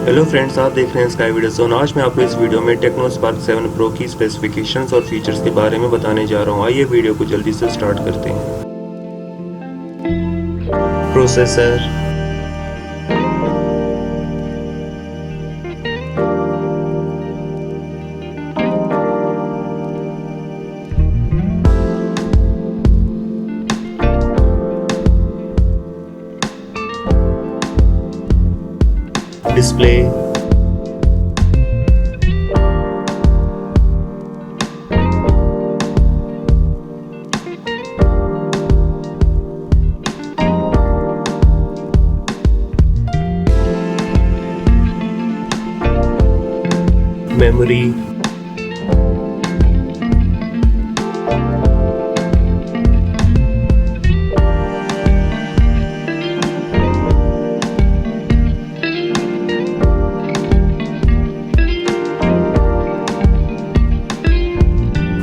Hello friends, आप देख रहे हैं स्काई वीडियोज़ोन। आज मैं आपको इस वीडियो में टेक्नो स्पार्क 7 प्रो की स्पेसिफिकेशंस और फीचर्स के बारे में बताने जा रहा हूं। आइए वीडियो को जल्दी से स्टार्ट करते हैं। Processor, display, memory,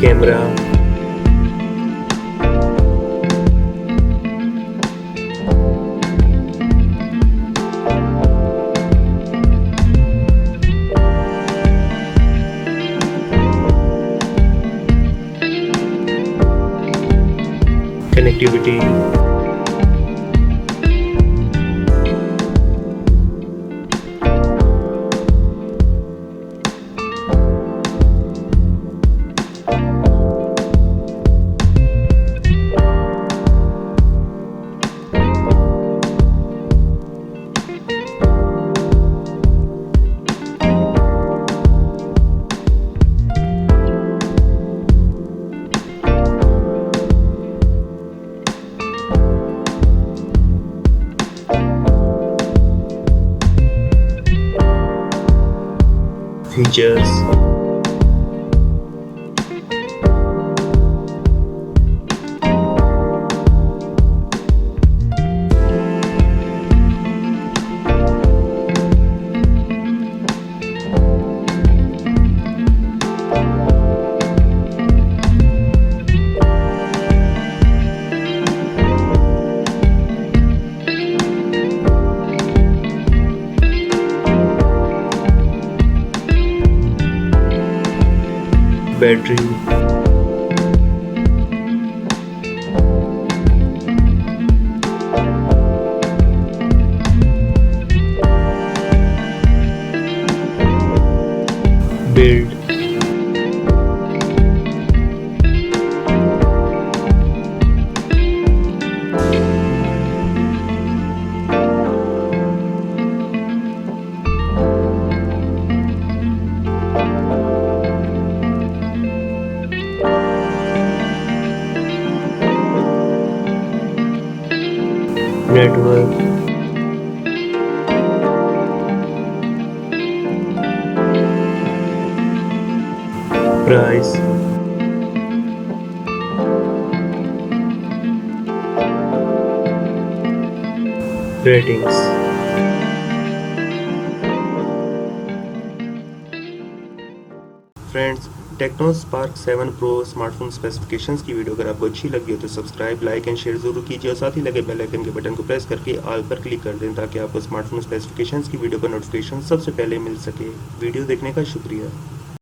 camera, connectivity, features, battery, build, network, price, ratings. Friends, Tecno Spark 7 pro smartphone specifications की वीडियो अगर आपको अच्छी लगी हो तो सब्सक्राइब, लाइक एंड शेयर जरूर कीजिए और साथ ही लगे बेल आइकन के बटन को प्रेस करके ऑल पर क्लिक कर दें ताकि आपको स्मार्टफोन स्पेसिफिकेशंस की वीडियो का नोटिफिकेशन सबसे पहले मिल सके। वीडियो देखने का शुक्रिया।